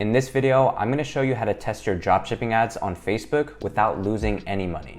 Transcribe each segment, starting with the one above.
In this video, I'm going to show you how to test your dropshipping ads on Facebook without losing any money.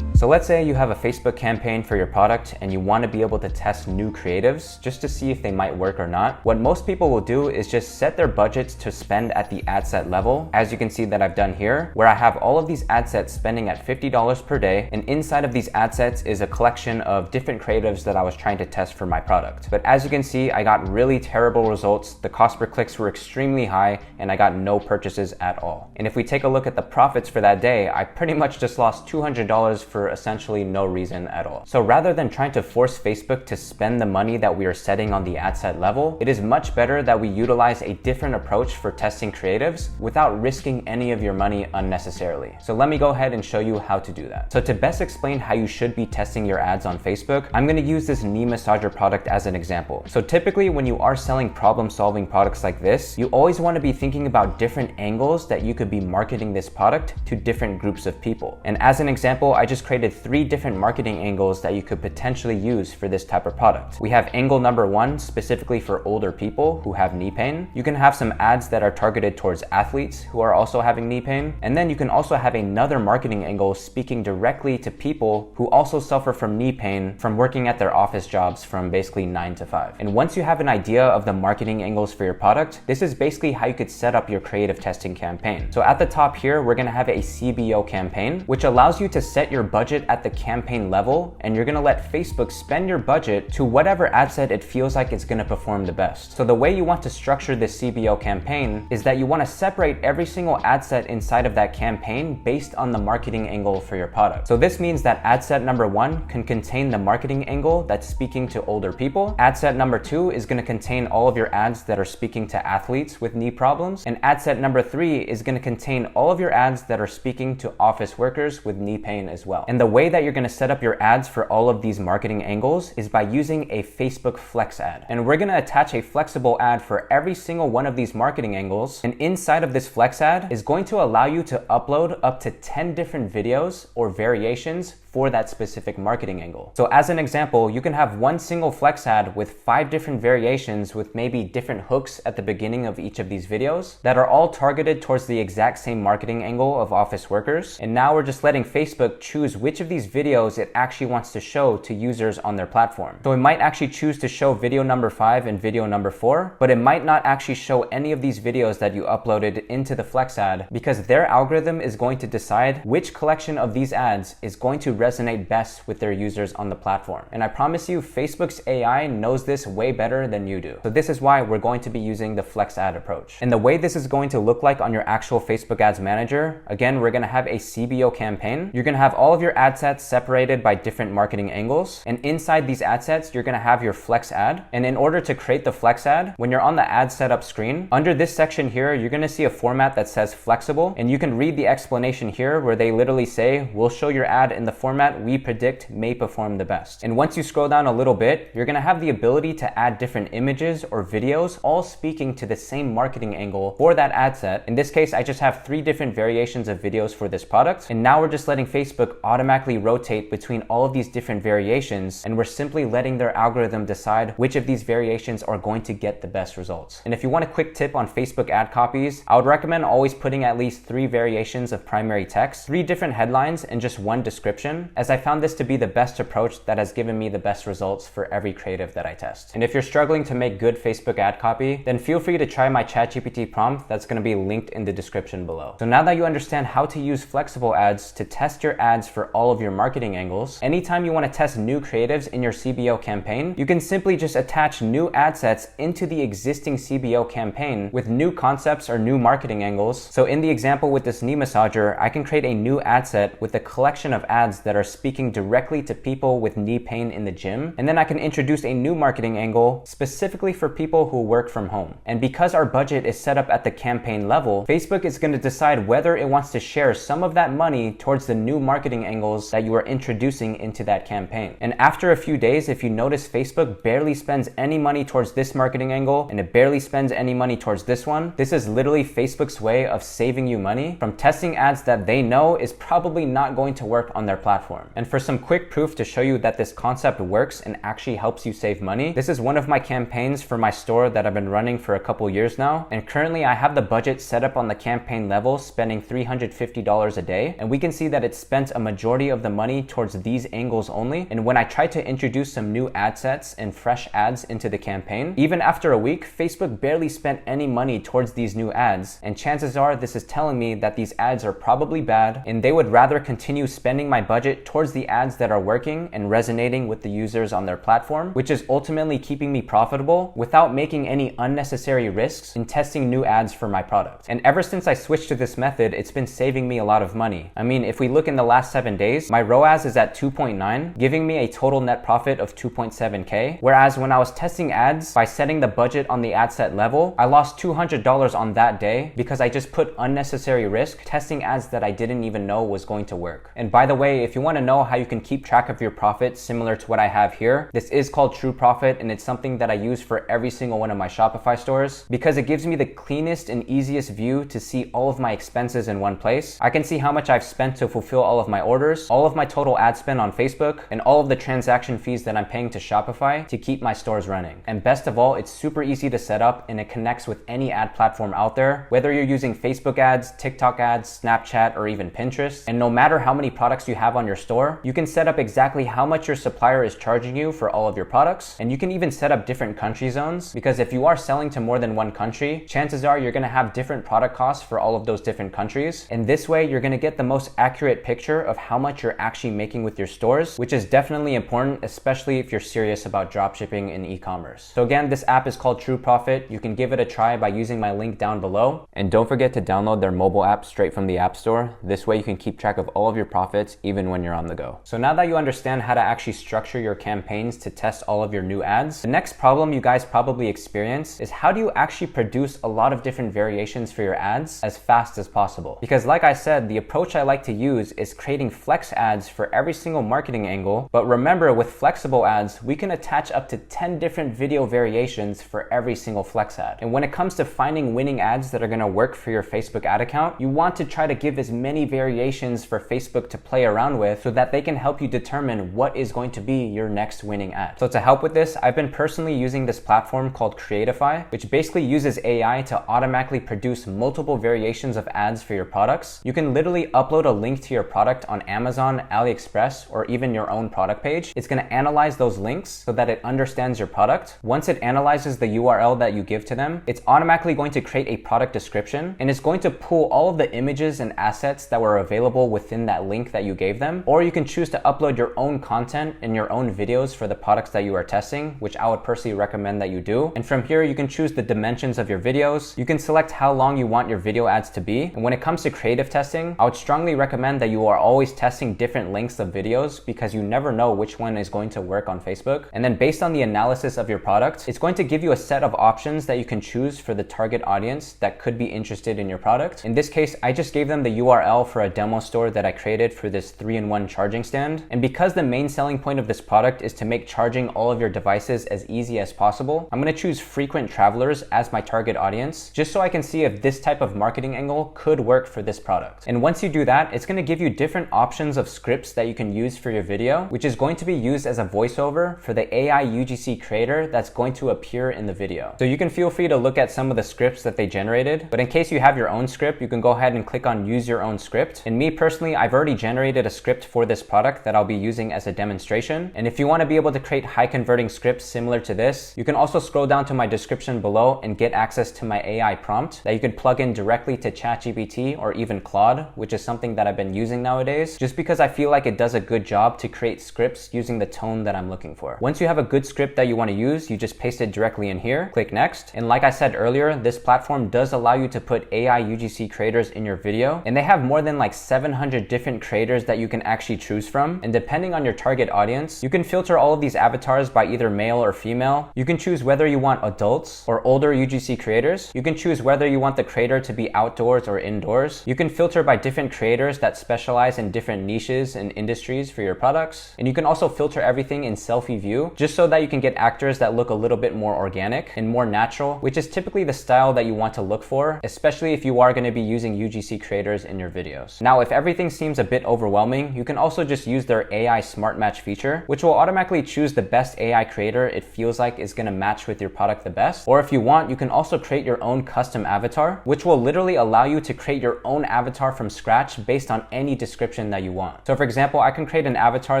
So let's say you have a Facebook campaign for your product and you want to be able to test new creatives just to see if they might work or not. What most people will do is just set their budgets to spend at the ad set level, as you can see that I've done here, where I have all of these ad sets spending at $50 per day, and inside of these ad sets is a collection of different creatives that I was trying to test for my product. But as you can see, I got really terrible results. The cost per clicks were extremely high and I got no purchases at all. And if we take a look at the profits for that day, I pretty much just lost $200 for essentially no reason at all. So rather than trying to force Facebook to spend the money that we are setting on the ad set level, it is much better that we utilize a different approach for testing creatives without risking any of your money unnecessarily. So let me go ahead and show you how to do that. So to best explain how you should be testing your ads on Facebook, I'm going to use this knee massager product as an example. So typically when you are selling problem-solving products like this, you always want to be thinking about different angles that you could be marketing this product to different groups of people. And as an example, I just created 3 different marketing angles that you could potentially use for this type of product. We have angle number 1 specifically for older people who have knee pain. You can have some ads that are targeted towards athletes who are also having knee pain. And then you can also have another marketing angle speaking directly to people who also suffer from knee pain from working at their office jobs from basically 9 to 5. And once you have an idea of the marketing angles for your product, this is basically how you could set up your creative testing campaign. So at the top here, we're gonna have a CBO campaign, which allows you to set your budget at the campaign level, and you're gonna let Facebook spend your budget to whatever ad set it feels like it's gonna perform the best. So the way you want to structure this CBO campaign is that you wanna separate every single ad set inside of that campaign based on the marketing angle for your product. So this means that ad set number 1 can contain the marketing angle that's speaking to older people. Ad set number 2 is gonna contain all of your ads that are speaking to athletes with knee problems. And ad set number 3 is gonna contain all of your ads that are speaking to office workers with knee pain as well. And the way that you're going to set up your ads for all of these marketing angles is by using a Facebook Flex ad. And we're going to attach a flexible ad for every single one of these marketing angles. And inside of this Flex ad is going to allow you to upload up to 10 different videos or variations for that specific marketing angle. So as an example, you can have one single Flex ad with 5 different variations with maybe different hooks at the beginning of each of these videos that are all targeted towards the exact same marketing angle of office workers. And now we're just letting Facebook choose which of these videos it actually wants to show to users on their platform. So it might actually choose to show video number 5 and video number 4, but it might not actually show any of these videos that you uploaded into the Flex ad because their algorithm is going to decide which collection of these ads is going to resonate best with their users on the platform. And I promise you, Facebook's AI knows this way better than you do. So this is why we're going to be using the Flex ad approach. And the way this is going to look like on your actual Facebook Ads Manager, again, we're going to have a CBO campaign. You're going to have all of your ad sets separated by different marketing angles. And inside these ad sets, you're going to have your Flex ad. And in order to create the Flex ad, when you're on the ad setup screen, under this section here, you're going to see a format that says flexible. And you can read the explanation here where they literally say, we'll show your ad in the format we predict may perform the best. And once you scroll down a little bit, you're going to have the ability to add different images or videos, all speaking to the same marketing angle for that ad set. In this case, I just have 3 different variations of videos for this product. And now we're just letting Facebook automatically rotate between all of these different variations. And we're simply letting their algorithm decide which of these variations are going to get the best results. And if you want a quick tip on Facebook ad copies, I would recommend always putting at least 3 variations of primary text, 3 different headlines, and just 1 description, as I found this to be the best approach that has given me the best results for every creative that I test. And if you're struggling to make good Facebook ad copy, then feel free to try my ChatGPT prompt that's going to be linked in the description below. So now that you understand how to use flexible ads to test your ads for all of your marketing angles, anytime you want to test new creatives in your CBO campaign, you can simply just attach new ad sets into the existing CBO campaign with new concepts or new marketing angles. So in the example with this knee massager, I can create a new ad set with a collection of ads that are speaking directly to people with knee pain in the gym. And then I can introduce a new marketing angle specifically for people who work from home. And because our budget is set up at the campaign level, Facebook is going to decide whether it wants to share some of that money towards the new marketing angle angles that you are introducing into that campaign. And after a few days, if you notice Facebook barely spends any money towards this marketing angle and it barely spends any money towards this one, this is literally Facebook's way of saving you money from testing ads that they know is probably not going to work on their platform. And for some quick proof to show you that this concept works and actually helps you save money, this is one of my campaigns for my store that I've been running for a couple years now. And currently I have the budget set up on the campaign level, spending $350 a day. And we can see that it spent a majority of the money towards these angles only. And when I tried to introduce some new ad sets and fresh ads into the campaign, even after a week, Facebook barely spent any money towards these new ads. And chances are this is telling me that these ads are probably bad and they would rather continue spending my budget towards the ads that are working and resonating with the users on their platform, which is ultimately keeping me profitable without making any unnecessary risks in testing new ads for my product. And ever since I switched to this method, it's been saving me a lot of money. I mean, if we look in the last 7 days, my ROAS is at 2.9, giving me a total net profit of 2.7K. Whereas when I was testing ads by setting the budget on the ad set level, I lost $200 on that day because I just put unnecessary risk testing ads that I didn't even know was going to work. And by the way, if you want to know how you can keep track of your profits similar to what I have here, this is called TrueProfit, and it's something that I use for every single one of my Shopify stores because it gives me the cleanest and easiest view to see all of my expenses in one place. I can see how much I've spent to fulfill all of my orders, all of my total ad spend on Facebook, and all of the transaction fees that I'm paying to Shopify to keep my stores running. And best of all, it's super easy to set up and it connects with any ad platform out there, whether you're using Facebook ads, TikTok ads, Snapchat, or even Pinterest. And no matter how many products you have on your store, you can set up exactly how much your supplier is charging you for all of your products. And you can even set up different country zones, because if you are selling to more than one country, chances are you're gonna have different product costs for all of those different countries. And this way, you're gonna get the most accurate picture of how much you're actually making with your stores, which is definitely important, especially if you're serious about dropshipping and e-commerce. So again, this app is called TrueProfit. You can give it a try by using my link down below. And don't forget to download their mobile app straight from the App Store. This way you can keep track of all of your profits even when you're on the go. So now that you understand how to actually structure your campaigns to test all of your new ads, the next problem you guys probably experience is how do you actually produce a lot of different variations for your ads as fast as possible? Because like I said, the approach I like to use is creating flex ads for every single marketing angle. But remember, with flexible ads, we can attach up to 10 different video variations for every single flex ad. And when it comes to finding winning ads that are gonna work for your Facebook ad account, you want to try to give as many variations for Facebook to play around with so that they can help you determine what is going to be your next winning ad. So to help with this, I've been personally using this platform called Creatify, which basically uses AI to automatically produce multiple variations of ads for your products. You can literally upload a link to your product on Amazon, AliExpress, or even your own product page. It's going to analyze those links so that it understands your product. Once it analyzes the URL that you give to them, it's automatically going to create a product description, and it's going to pull all of the images and assets that were available within that link that you gave them. Or you can choose to upload your own content and your own videos for the products that you are testing, which I would personally recommend that you do. And from here, you can choose the dimensions of your videos. You can select how long you want your video ads to be. And when it comes to creative testing, I would strongly recommend that you are always testing different lengths of videos, because you never know which one is going to work on Facebook. And then based on the analysis of your product, it's going to give you a set of options that you can choose for the target audience that could be interested in your product. In this case, I just gave them the URL for a demo store that I created for this 3-in-1 charging stand. And because the main selling point of this product is to make charging all of your devices as easy as possible, I'm going to choose frequent travelers as my target audience, just so I can see if this type of marketing angle could work for this product. And once you do that, it's going to give you different options of scripts that you can use for your video, which is going to be used as a voiceover for the AI UGC creator that's going to appear in the video. So you can feel free to look at some of the scripts that they generated, but in case you have your own script, you can go ahead and click on use your own script. And me personally, I've already generated a script for this product that I'll be using as a demonstration. And if you want to be able to create high converting scripts similar to this, you can also scroll down to my description below and get access to my AI prompt that you can plug in directly to ChatGPT or even Claude, which is something that I've been using nowadays, just because I feel like it does a good job to create scripts using the tone that I'm looking for. Once you have a good script that you want to use, you just paste it directly in here, click next. And like I said earlier, this platform does allow you to put AI UGC creators in your video, and they have more than like 700 different creators that you can actually choose from. And depending on your target audience, you can filter all of these avatars by either male or female. You can choose whether you want adults or older UGC creators. You can choose whether you want the creator to be outdoors or indoors. You can filter by different creators that specialize in different different niches and industries for your products. And you can also filter everything in selfie view, just so that you can get actors that look a little bit more organic and more natural, which is typically the style that you want to look for, especially if you are going to be using UGC creators in your videos. Now, if everything seems a bit overwhelming, you can also just use their AI Smart Match feature, which will automatically choose the best AI creator it feels like is going to match with your product the best. Or if you want, you can also create your own custom avatar, which will literally allow you to create your own avatar from scratch based on any description that you want. So for example, I can create an avatar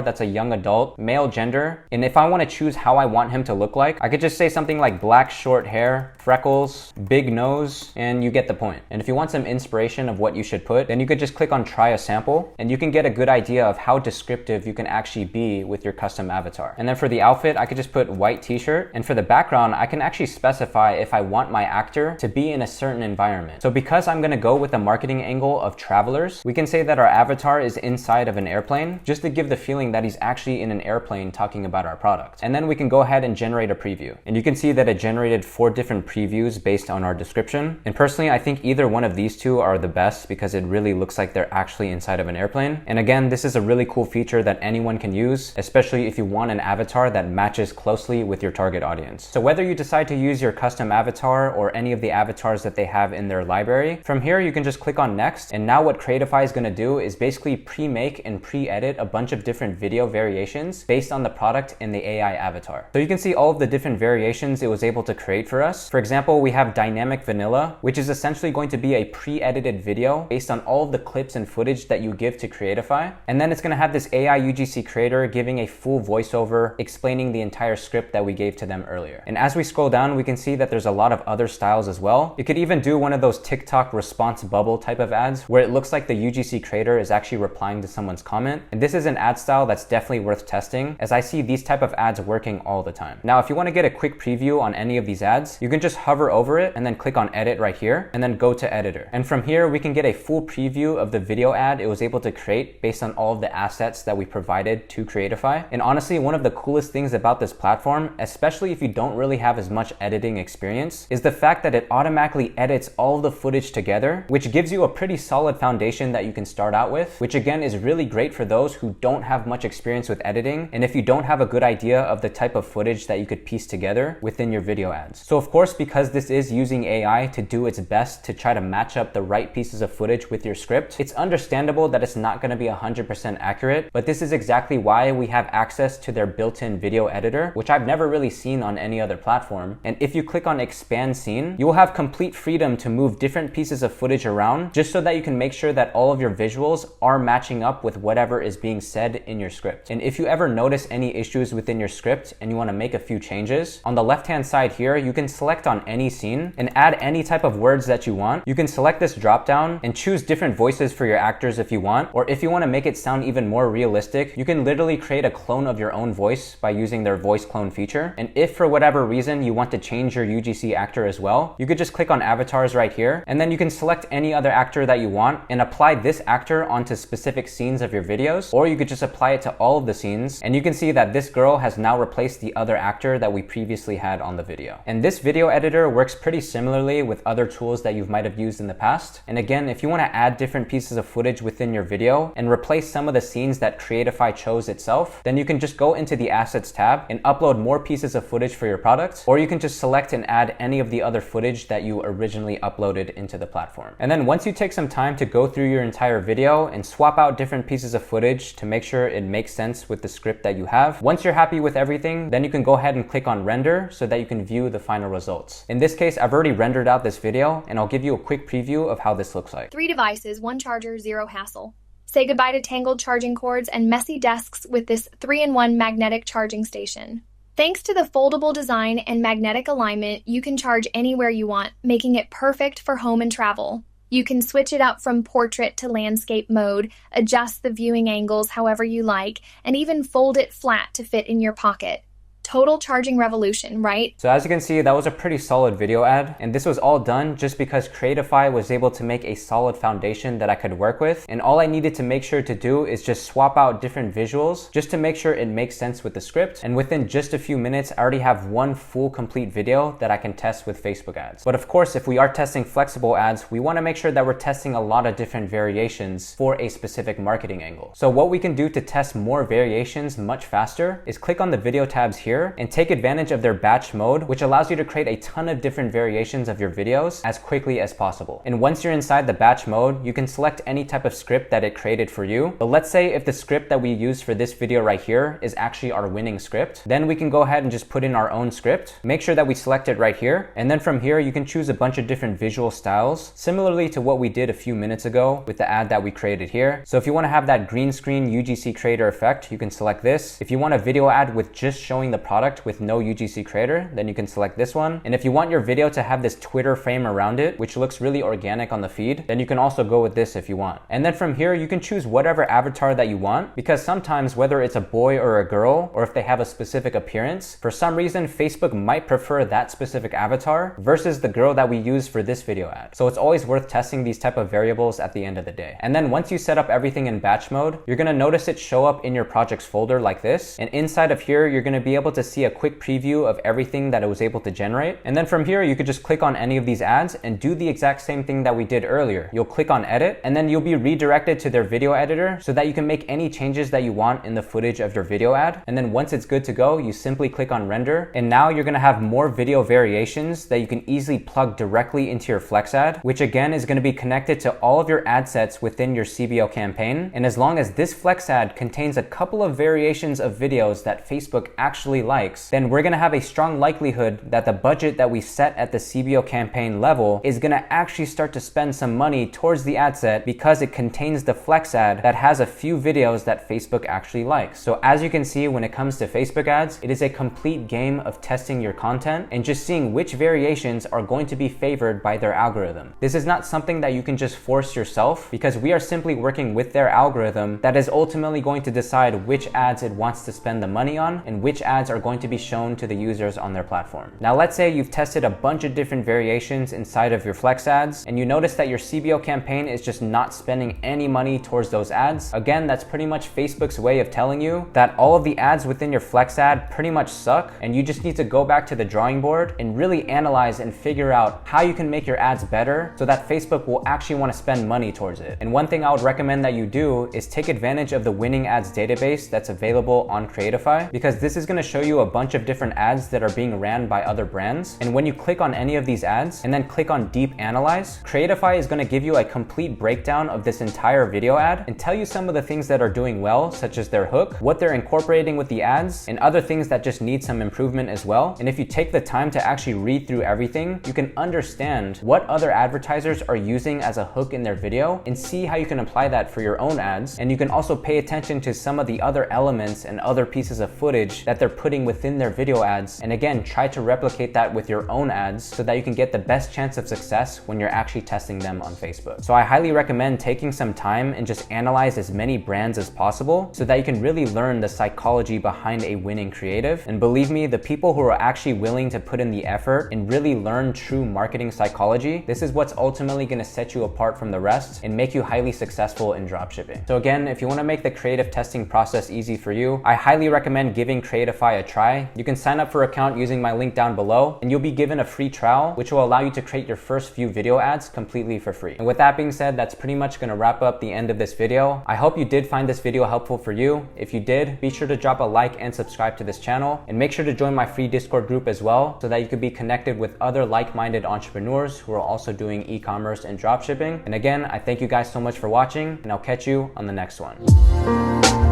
that's a young adult, male gender, and if I want to choose how I want him to look like, I could just say something like black short hair, freckles, big nose, and you get the point. And if you want some inspiration of what you should put, then you could just click on try a sample, and you can get a good idea of how descriptive you can actually be with your custom avatar. And then for the outfit, I could just put white t-shirt, and for the background, I can actually specify if I want my actor to be in a certain environment. So because I'm going to go with the marketing angle of travelers, we can say that our avatar is inside of an airplane, just to give the feeling that he's actually in an airplane talking about our product. And then we can go ahead and generate a preview. And you can see that it generated 4 different previews based on our description. And personally, I think either one of these two are the best because it really looks like they're actually inside of an airplane. And again, this is a really cool feature that anyone can use, especially if you want an avatar that matches closely with your target audience. So whether you decide to use your custom avatar or any of the avatars that they have in their library, from here you can just click on next. And now what Creatify is going to do is basically pre-make and pre-edit a bunch of different video variations based on the product and the AI avatar. So you can see all of the different variations it was able to create for us. For example, we have dynamic vanilla, which is essentially going to be a pre-edited video based on all of the clips and footage that you give to Creatify. And then it's going to have this AI UGC creator giving a full voiceover explaining the entire script that we gave to them earlier. And as we scroll down, we can see that there's a lot of other styles as well. You could even do one of those TikTok response bubble type of ads where it looks like the UGC creator is actually replying to someone's comment. And this is an ad style that's definitely worth testing, as I see these type of ads working all the time. Now, if you want to get a quick preview on any of these ads, you can just hover over it and then click on edit right here and then go to editor. And from here, we can get a full preview of the video ad it was able to create based on all of the assets that we provided to Creatify. And honestly, one of the coolest things about this platform, especially if you don't really have as much editing experience, is the fact that it automatically edits all of the footage together, which gives you a pretty solid foundation that you can start out with, which again is really great for those who don't have much experience with editing, and if you don't have a good idea of the type of footage that you could piece together within your video ads. So of course, because this is using AI to do its best to try to match up the right pieces of footage with your script, it's understandable that it's not going to be 100% accurate, but this is exactly why we have access to their built-in video editor, which I've never really seen on any other platform. And if you click on expand scene, you will have complete freedom to move different pieces of footage around, just so that you can make sure that all of your visuals are matching up with whatever is being said in your script. And if you ever notice any issues within your script and you want to make a few changes, on the left-hand side here, you can select on any scene and add any type of words that you want. You can select this drop down and choose different voices for your actors if you want, or if you want to make it sound even more realistic, you can literally create a clone of your own voice by using their voice clone feature. And if for whatever reason you want to change your UGC actor as well, you could just click on avatars right here, and then you can select any other actor that you want and apply this actor onto specific scenes of your videos, or you could just apply it to all of the scenes, and you can see that this girl has now replaced the other actor that we previously had on the video. And this video editor works pretty similarly with other tools that you might have used in the past. And again, if you want to add different pieces of footage within your video and replace some of the scenes that Creatify chose itself, then you can just go into the assets tab and upload more pieces of footage for your product, or you can just select and add any of the other footage that you originally uploaded into the platform. And then once you take some time to go through your entire video and swap out different pieces of footage to make sure it makes sense with the script that you have, once you're happy with everything, then you can go ahead and click on render so that you can view the final results. In this case, I've already rendered out this video, and I'll give you a quick preview of how this looks like. 3 devices, 1 charger, 0 hassle. Say goodbye to tangled charging cords and messy desks with this 3-in-1 magnetic charging station. Thanks to the foldable design and magnetic alignment, you can charge anywhere you want, making it perfect for home and travel. You can switch it up from portrait to landscape mode, adjust the viewing angles however you like, and even fold it flat to fit in your pocket. Total charging revolution, right? So as you can see, that was a pretty solid video ad, and this was all done just because Creatify was able to make a solid foundation that I could work with, and all I needed to make sure to do is just swap out different visuals just to make sure it makes sense with the script, and within just a few minutes I already have one full complete video that I can test with Facebook ads. But of course, if we are testing flexible ads, we want to make sure that we're testing a lot of different variations for a specific marketing angle. So what we can do to test more variations much faster is click on the video tabs here and take advantage of their batch mode, which allows you to create a ton of different variations of your videos as quickly as possible. And once you're inside the batch mode, you can select any type of script that it created for you. But let's say if the script that we use for this video right here is actually our winning script, then we can go ahead and just put in our own script. Make sure that we select it right here. And then from here, you can choose a bunch of different visual styles, similarly to what we did a few minutes ago with the ad that we created here. So if you want to have that green screen UGC creator effect, you can select this. If you want a video ad with just showing the product with no UGC creator, then you can select this one. And if you want your video to have this Twitter frame around it, which looks really organic on the feed, then you can also go with this if you want. And then from here, you can choose whatever avatar that you want, because sometimes whether it's a boy or a girl, or if they have a specific appearance, for some reason, Facebook might prefer that specific avatar versus the girl that we use for this video ad. So it's always worth testing these type of variables at the end of the day. And then once you set up everything in batch mode, you're gonna notice it show up in your projects folder like this. And inside of here, you're gonna be able to see a quick preview of everything that it was able to generate. And then from here, you could just click on any of these ads and do the exact same thing that we did earlier. You'll click on edit, and then you'll be redirected to their video editor so that you can make any changes that you want in the footage of your video ad. And then once it's good to go, you simply click on render. And now you're gonna have more video variations that you can easily plug directly into your Flex ad, which again is gonna be connected to all of your ad sets within your CBO campaign. And as long as this Flex ad contains a couple of variations of videos that Facebook actually likes, then we're gonna have a strong likelihood that the budget that we set at the CBO campaign level is gonna actually start to spend some money towards the ad set because it contains the Flex ad that has a few videos that Facebook actually likes. So as you can see, when it comes to Facebook ads, it is a complete game of testing your content and just seeing which variations are going to be favored by their algorithm. This is not something that you can just force yourself, because we are simply working with their algorithm that is ultimately going to decide which ads it wants to spend the money on and which ads are going to be shown to the users on their platform. Now let's say you've tested a bunch of different variations inside of your Flex ads and you notice that your CBO campaign is just not spending any money towards those ads. Again, that's pretty much Facebook's way of telling you that all of the ads within your Flex ad pretty much suck, and you just need to go back to the drawing board and really analyze and figure out how you can make your ads better so that Facebook will actually want to spend money towards it. And one thing I would recommend that you do is take advantage of the winning ads database that's available on Creatify, because this is going to show you a bunch of different ads that are being ran by other brands. And when you click on any of these ads and then click on deep analyze, Creatify is going to give you a complete breakdown of this entire video ad and tell you some of the things that are doing well, such as their hook, what they're incorporating with the ads, and other things that just need some improvement as well. And if you take the time to actually read through everything, you can understand what other advertisers are using as a hook in their video and see how you can apply that for your own ads. And you can also pay attention to some of the other elements and other pieces of footage that they're putting within their video ads. And again, try to replicate that with your own ads so that you can get the best chance of success when you're actually testing them on Facebook. So I highly recommend taking some time and just analyze as many brands as possible so that you can really learn the psychology behind a winning creative. And believe me, the people who are actually willing to put in the effort and really learn true marketing psychology, this is what's ultimately going to set you apart from the rest and make you highly successful in dropshipping. So again, if you want to make the creative testing process easy for you, I highly recommend giving Creatify a try. You can sign up for an account using my link down below, and you'll be given a free trial, which will allow you to create your first few video ads completely for free. And with that being said, that's pretty much going to wrap up the end of this video. I hope you did find this video helpful for you. If you did, be sure to drop a like and subscribe to this channel, and make sure to join my free Discord group as well so that you could be connected with other like-minded entrepreneurs who are also doing e-commerce and dropshipping. And again, I thank you guys so much for watching, and I'll catch you on the next one.